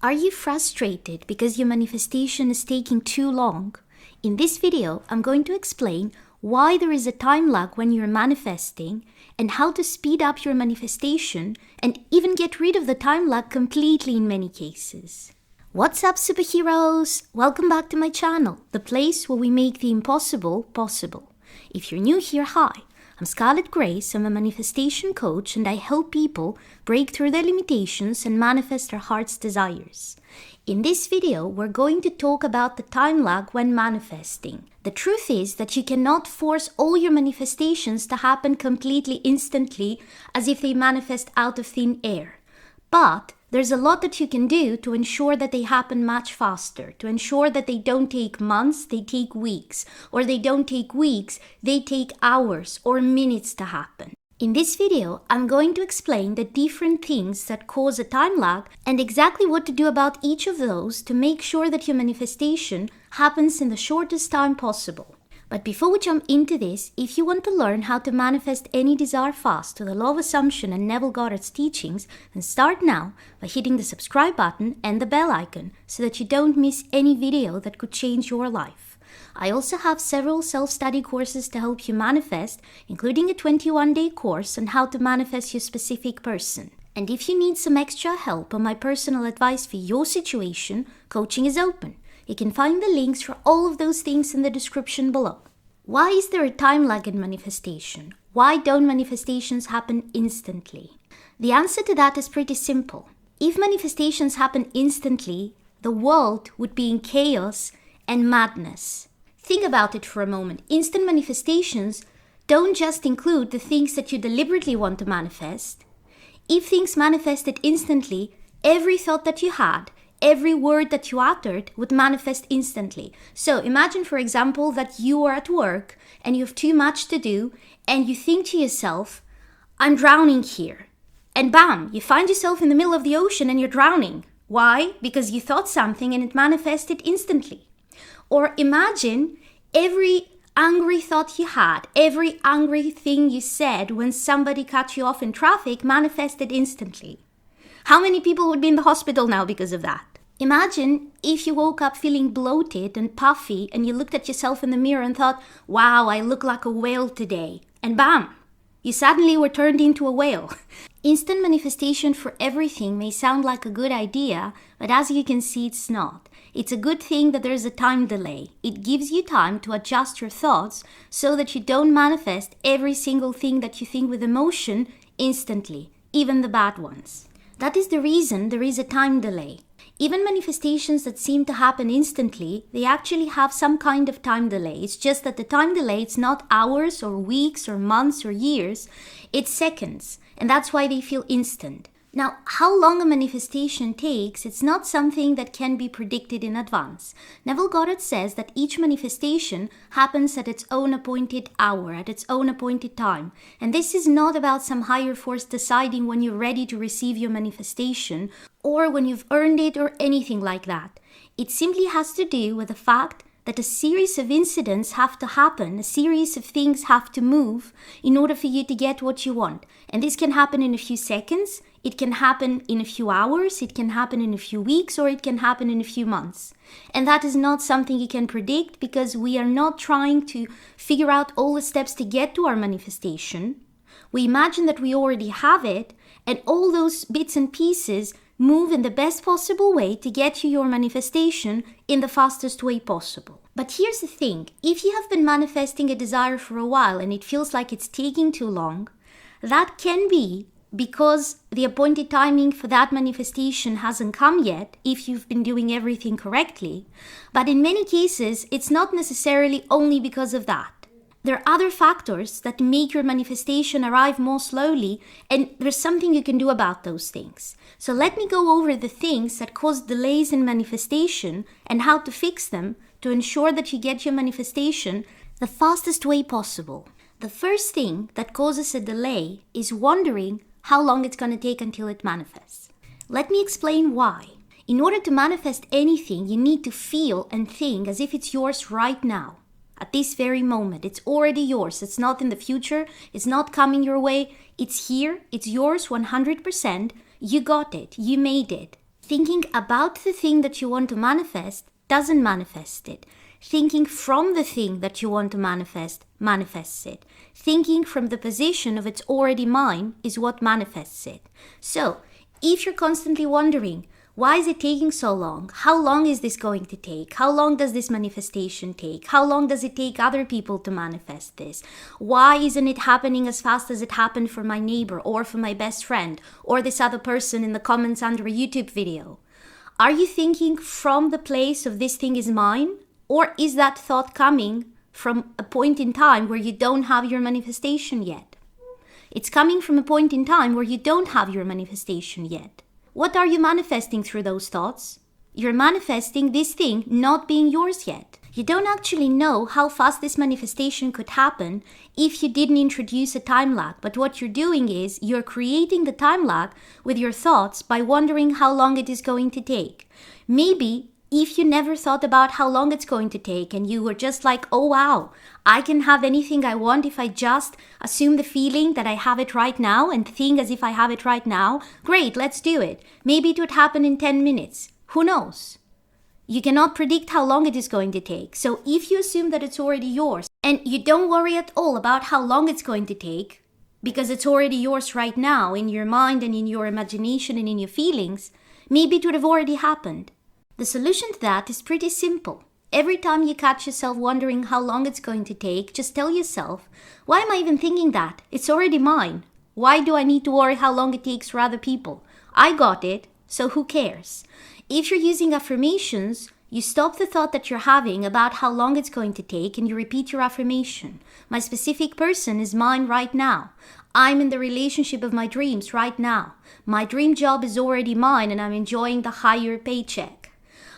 Are you frustrated because your manifestation is taking too long? In this video, I'm going to explain why there is a time lag when you're manifesting and how to speed up your manifestation and even get rid of the time lag completely in many cases. What's up, superheroes? Welcome back to my channel, the place where we make the impossible possible. If you're new here, hi. I'm Scarlett Grace, I'm a manifestation coach, and I help people break through their limitations and manifest their heart's desires. In this video, we're going to talk about the time lag when manifesting. The truth is that you cannot force all your manifestations to happen completely instantly as if they manifest out of thin air. But there's a lot that you can do to ensure that they happen much faster, to ensure that they don't take months, they take weeks, or they don't take weeks, they take hours or minutes to happen. In this video, I'm going to explain the different things that cause a time lag and exactly what to do about each of those to make sure that your manifestation happens in the shortest time possible. But before we jump into this, if you want to learn how to manifest any desire fast to the Law of Assumption and Neville Goddard's teachings, then start now by hitting the subscribe button and the bell icon so that you don't miss any video that could change your life. I also have several self-study courses to help you manifest, including a 21-day course on how to manifest your specific person. And if you need some extra help or my personal advice for your situation, coaching is open. You can find the links for all of those things in the description below. Why is there a time lag in manifestation? Why don't manifestations happen instantly? The answer to that is pretty simple. If manifestations happen instantly, the world would be in chaos and madness. Think about it for a moment. Instant manifestations don't just include the things that you deliberately want to manifest. If things manifested instantly, every thought that you had, every word that you uttered would manifest instantly. So imagine, for example, that you are at work and you have too much to do and you think to yourself, I'm drowning here. And bam, you find yourself in the middle of the ocean and you're drowning. Why? Because you thought something and it manifested instantly. Or imagine every angry thought you had, every angry thing you said when somebody cut you off in traffic manifested instantly. How many people would be in the hospital now because of that? Imagine if you woke up feeling bloated and puffy and you looked at yourself in the mirror and thought, wow, I look like a whale today. And bam, you suddenly were turned into a whale. Instant manifestation for everything may sound like a good idea, but as you can see, it's not. It's a good thing that there's a time delay. It gives you time to adjust your thoughts so that you don't manifest every single thing that you think with emotion instantly, even the bad ones. That is the reason there is a time delay. Even manifestations that seem to happen instantly, they actually have some kind of time delay. It's just that the time delay, it's not hours or weeks or months or years, it's seconds. And that's why they feel instant. Now, how long a manifestation takes, it's not something that can be predicted in advance. Neville Goddard says that each manifestation happens at its own appointed hour, at its own appointed time. And this is not about some higher force deciding when you're ready to receive your manifestation or when you've earned it or anything like that. It simply has to do with the fact that a series of incidents have to happen, a series of things have to move in order for you to get what you want. And this can happen in a few seconds, it can happen in a few hours, it can happen in a few weeks, or it can happen in a few months. And that is not something you can predict because we are not trying to figure out all the steps to get to our manifestation. We imagine that we already have it, and all those bits and pieces move in the best possible way to get you your manifestation in the fastest way possible. But here's the thing, if you have been manifesting a desire for a while and it feels like it's taking too long, that can be because the appointed timing for that manifestation hasn't come yet if you've been doing everything correctly. But in many cases, it's not necessarily only because of that. There are other factors that make your manifestation arrive more slowly, and there's something you can do about those things. So let me go over the things that cause delays in manifestation and how to fix them to ensure that you get your manifestation the fastest way possible. The first thing that causes a delay is wondering how long it's going to take until it manifests. Let me explain why. In order to manifest anything, you need to feel and think as if it's yours right now. At this very moment, it's already yours. It's not in the future. It's not coming your way. It's here. It's yours 100%. You got it. You made it. Thinking about the thing that you want to manifest doesn't manifest it. Thinking from the thing that you want to manifest manifests it. Thinking from the position of it's already mine is what manifests it. So, if you're constantly wondering, why is it taking so long? How long is this going to take? How long does this manifestation take? How long does it take other people to manifest this? Why isn't it happening as fast as it happened for my neighbor or for my best friend or this other person in the comments under a YouTube video? Are you thinking from the place of this thing is mine? Or is that thought coming from a point in time where you don't have your manifestation yet? It's coming from a point in time where you don't have your manifestation yet. What are you manifesting through those thoughts? You're manifesting this thing not being yours yet. You don't actually know how fast this manifestation could happen if you didn't introduce a time lag. But what you're doing is you're creating the time lag with your thoughts by wondering how long it is going to take. Maybe if you never thought about how long it's going to take and you were just like, oh wow, I can have anything I want if I just assume the feeling that I have it right now and think as if I have it right now, great, let's do it. Maybe it would happen in 10 minutes. Who knows? You cannot predict how long it is going to take. So if you assume that it's already yours and you don't worry at all about how long it's going to take because it's already yours right now in your mind and in your imagination and in your feelings, maybe it would have already happened. The solution to that is pretty simple. Every time you catch yourself wondering how long it's going to take, just tell yourself, why am I even thinking that? It's already mine. Why do I need to worry how long it takes for other people? I got it, so who cares? If you're using affirmations, you stop the thought that you're having about how long it's going to take and you repeat your affirmation. My specific person is mine right now. I'm in the relationship of my dreams right now. My dream job is already mine and I'm enjoying the higher paycheck.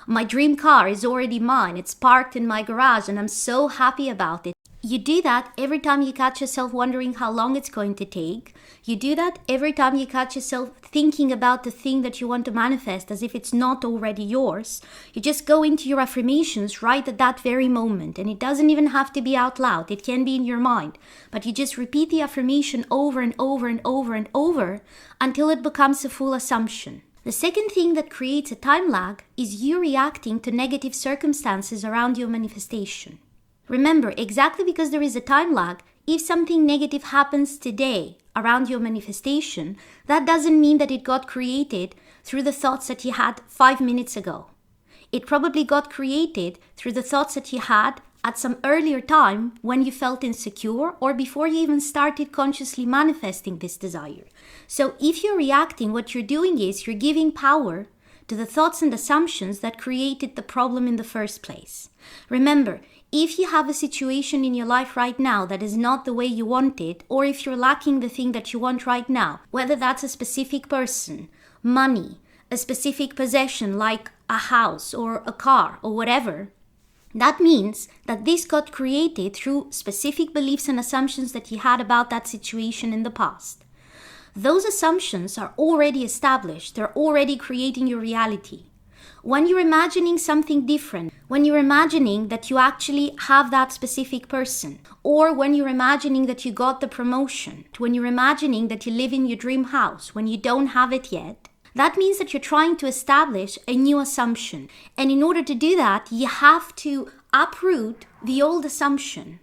My dream car is already mine. It's parked in my garage and I'm so happy about it. You do that every time you catch yourself wondering how long it's going to take. You do that every time you catch yourself thinking about the thing that you want to manifest as if it's not already yours. You just go into your affirmations right at that very moment. And it doesn't even have to be out loud. It can be in your mind. But you just repeat the affirmation over and over and over and over until it becomes a full assumption. The second thing that creates a time lag is you reacting to negative circumstances around your manifestation. Remember, exactly because there is a time lag, if something negative happens today around your manifestation, that doesn't mean that it got created through the thoughts that you had 5 minutes ago. It probably got created through the thoughts that you had at some earlier time when you felt insecure or before you even started consciously manifesting this desire. So if you're reacting, what you're doing is you're giving power to the thoughts and assumptions that created the problem in the first place. Remember, if you have a situation in your life right now that is not the way you want it, or if you're lacking the thing that you want right now, whether that's a specific person, money, a specific possession like a house or a car or whatever, that means that this got created through specific beliefs and assumptions that you had about that situation in the past. Those assumptions are already established. They're already creating your reality. When you're imagining something different, when you're imagining that you actually have that specific person, or when you're imagining that you got the promotion, when you're imagining that you live in your dream house, when you don't have it yet, that means that you're trying to establish a new assumption. And in order to do that, you have to uproot the old assumption.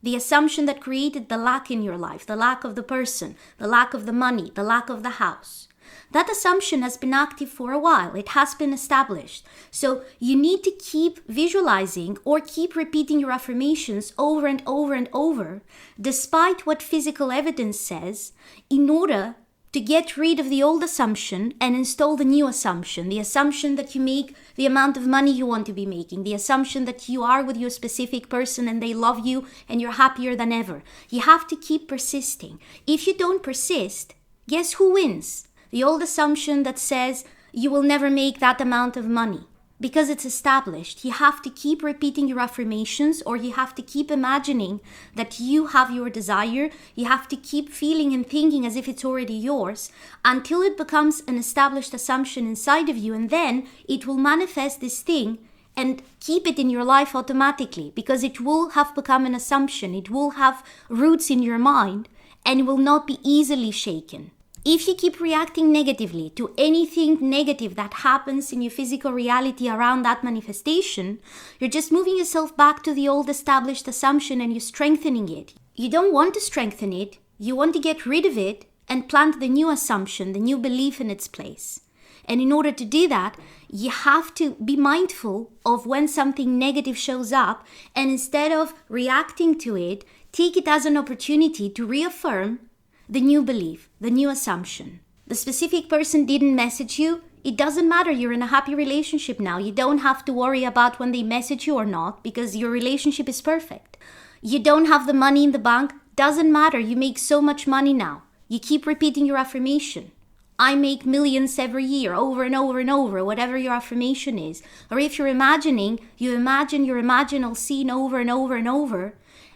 The assumption that created the lack in your life, the lack of the person, the lack of the money, the lack of the house. That assumption has been active for a while. It has been established. So you need to keep visualizing or keep repeating your affirmations over and over and over, despite what physical evidence says, in order to get rid of the old assumption and install the new assumption. The assumption that you make the amount of money you want to be making. The assumption that you are with your specific person and they love you and you're happier than ever. You have to keep persisting. If you don't persist, guess who wins? The old assumption that says you will never make that amount of money. Because it's established, you have to keep repeating your affirmations, or you have to keep imagining that you have your desire. You have to keep feeling and thinking as if it's already yours until it becomes an established assumption inside of you, and then it will manifest this thing and keep it in your life automatically, because it will have become an assumption. It will have roots in your mind and it will not be easily shaken. If you keep reacting negatively to anything negative that happens in your physical reality around that manifestation, you're just moving yourself back to the old established assumption and you're strengthening it. You don't want to strengthen it, you want to get rid of it and plant the new assumption, the new belief in its place. And in order to do that, you have to be mindful of when something negative shows up, and instead of reacting to it, take it as an opportunity to reaffirm the new belief, the new assumption. The specific person didn't message you. It doesn't matter. You're in a happy relationship now. You don't have to worry about when they message you or not because your relationship is perfect. You don't have the money in the bank. Doesn't matter. You make so much money now. You keep repeating your affirmation. I make millions every year, over and over and over, whatever your affirmation is. Or if you're imagining, you imagine your imaginal scene over and over and over,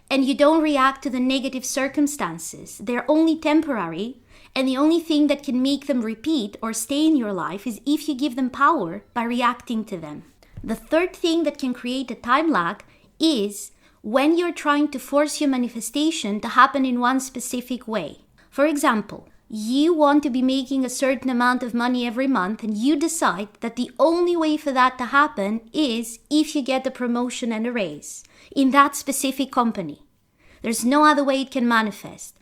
and you don't react to the negative circumstances. They're only temporary, and the only thing that can make them repeat or stay in your life is if you give them power by reacting to them. The third thing that can create a time lag is when you're trying to force your manifestation to happen in one specific way. For example, you want to be making a certain amount of money every month, and you decide that the only way for that to happen is if you get a promotion and a raise in that specific company. There's no other way it can manifest.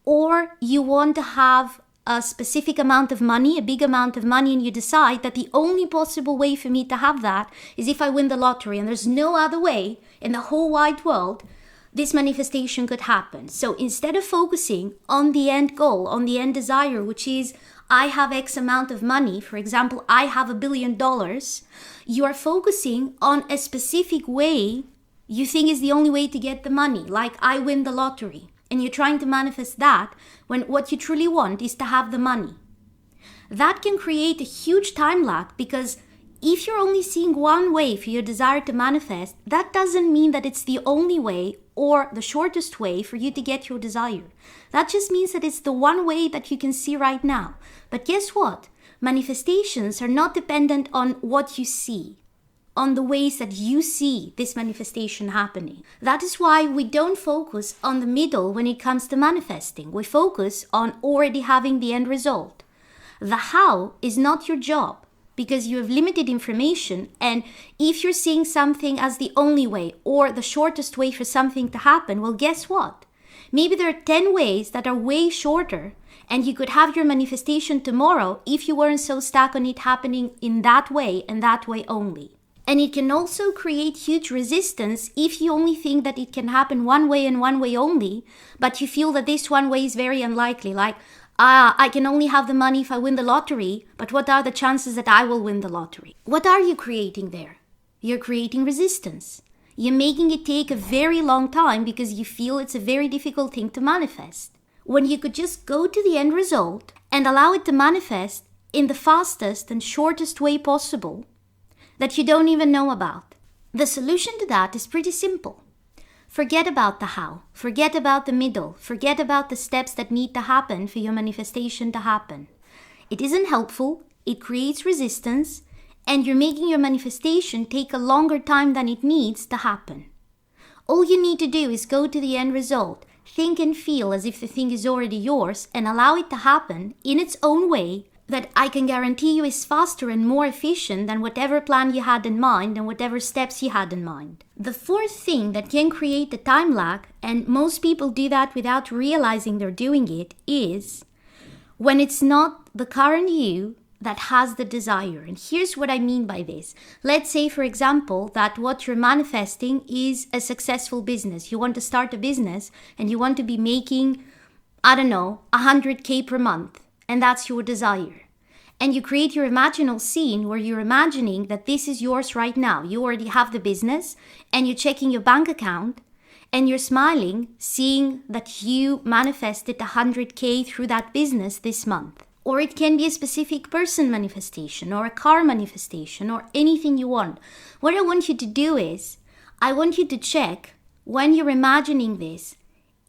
Or you want to have a specific amount of money, a big amount of money, and you decide that the only possible way for me to have that is if I win the lottery, and there's no other way in the whole wide world this manifestation could happen. So instead of focusing on the end goal, on the end desire, which is I have X amount of money, for example, I have $1 billion, you are focusing on a specific way you think is the only way to get the money, like I win the lottery. And you're trying to manifest that when what you truly want is to have the money. That can create a huge time lag because if you're only seeing one way for your desire to manifest, that doesn't mean that it's the only way or the shortest way for you to get your desire. That just means that it's the one way that you can see right now. But guess what? Manifestations are not dependent on what you see, on the ways that you see this manifestation happening. That is why we don't focus on the middle when it comes to manifesting. We focus on already having the end result. The how is not your job, because you have limited information, and if you're seeing something as the only way or the shortest way for something to happen, well, guess what? Maybe there are 10 ways that are way shorter, and you could have your manifestation tomorrow if you weren't so stuck on it happening in that way and that way only. And it can also create huge resistance if you only think that it can happen one way and one way only, but you feel that this one way is very unlikely, like, I can only have the money if I win the lottery, but what are the chances that I will win the lottery? What are you creating there? You're creating resistance. You're making it take a very long time because you feel it's a very difficult thing to manifest. When you could just go to the end result and allow it to manifest in the fastest and shortest way possible that you don't even know about. The solution to that is pretty simple. Forget about the how, forget about the middle, forget about the steps that need to happen for your manifestation to happen. It isn't helpful, it creates resistance, and you're making your manifestation take a longer time than it needs to happen. All you need to do is go to the end result, think and feel as if the thing is already yours, and allow it to happen in its own way that I can guarantee you is faster and more efficient than whatever plan you had in mind and whatever steps you had in mind. The fourth thing that can create a time lag, and most people do that without realizing they're doing it, is when it's not the current you that has the desire. And here's what I mean by this. Let's say, for example, that what you're manifesting is a successful business. You want to start a business and you want to be making, 100K per month. And that's your desire. And you create your imaginal scene where you're imagining that this is yours right now. You already have the business and you're checking your bank account and you're smiling, seeing that you manifested 100K through that business this month. Or it can be a specific person manifestation or a car manifestation or anything you want. What I want you to do is, I want you to check when you're imagining this,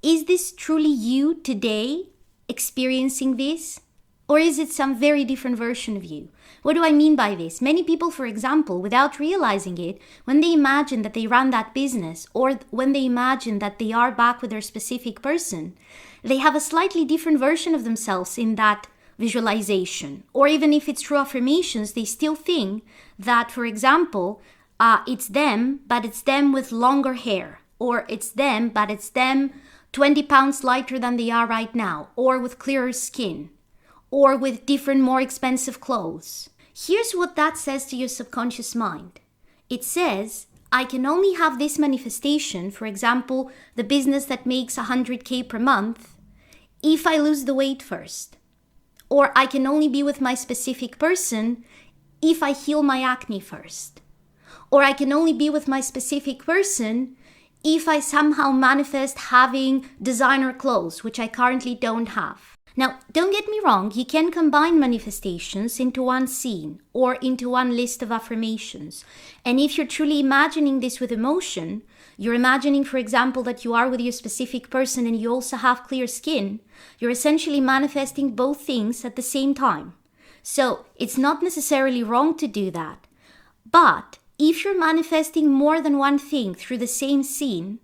is this truly you today experiencing this? Or is it some very different version of you? What do I mean by this? Many people, for example, without realizing it, when they imagine that they run that business or when they imagine that they are back with their specific person, they have a slightly different version of themselves in that visualization. Or even if it's through affirmations, they still think that, for example, it's them, but it's them with longer hair. Or it's them, but it's them 20 pounds lighter than they are right now. Or with clearer skin. Or with different, more expensive clothes. Here's what that says to your subconscious mind. It says, I can only have this manifestation, for example, the business that makes 100K per month, if I lose the weight first. Or I can only be with my specific person if I heal my acne first. Or I can only be with my specific person if I somehow manifest having designer clothes, which I currently don't have. Now, don't get me wrong, you can combine manifestations into one scene or into one list of affirmations. And if you're truly imagining this with emotion, you're imagining, for example, that you are with your specific person and you also have clear skin, you're essentially manifesting both things at the same time. So it's not necessarily wrong to do that. But if you're manifesting more than one thing through the same scene,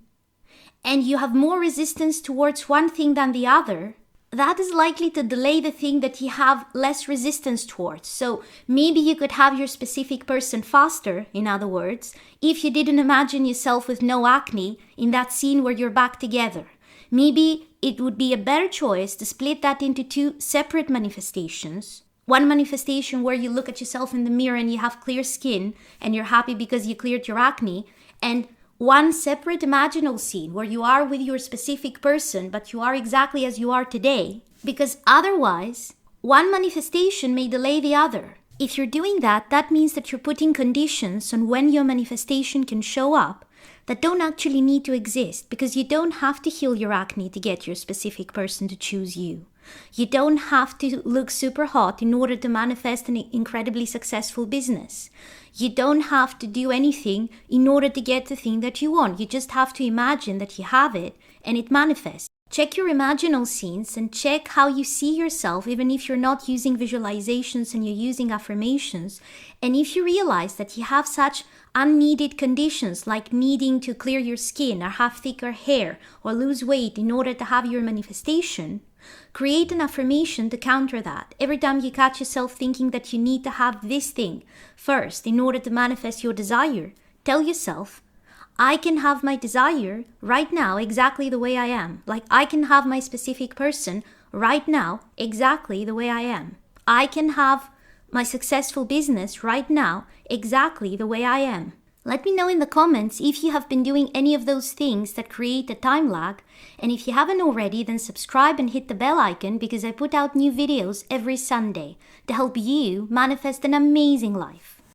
and you have more resistance towards one thing than the other, that is likely to delay the thing that you have less resistance towards. So maybe you could have your specific person faster, in other words, if you didn't imagine yourself with no acne in that scene where you're back together. Maybe it would be a better choice to split that into two separate manifestations. One manifestation where you look at yourself in the mirror and you have clear skin and you're happy because you cleared your acne, and one separate imaginal scene where you are with your specific person, but you are exactly as you are today, because otherwise, one manifestation may delay the other. If you're doing that, that means that you're putting conditions on when your manifestation can show up that don't actually need to exist, because you don't have to heal your acne to get your specific person to choose you. You don't have to look super hot in order to manifest an incredibly successful business. You don't have to do anything in order to get the thing that you want. You just have to imagine that you have it and it manifests. Check your imaginal scenes and check how you see yourself, even if you're not using visualizations and you're using affirmations. And if you realize that you have such unneeded conditions like needing to clear your skin or have thicker hair or lose weight in order to have your manifestation, create an affirmation to counter that. Every time you catch yourself thinking that you need to have this thing first in order to manifest your desire, tell yourself, I can have my desire right now exactly the way I am. Like I can have my specific person right now exactly the way I am. I can have my successful business right now exactly the way I am. Let me know in the comments if you have been doing any of those things that create a time lag, and if you haven't already, then subscribe and hit the bell icon, because I put out new videos every Sunday to help you manifest an amazing life.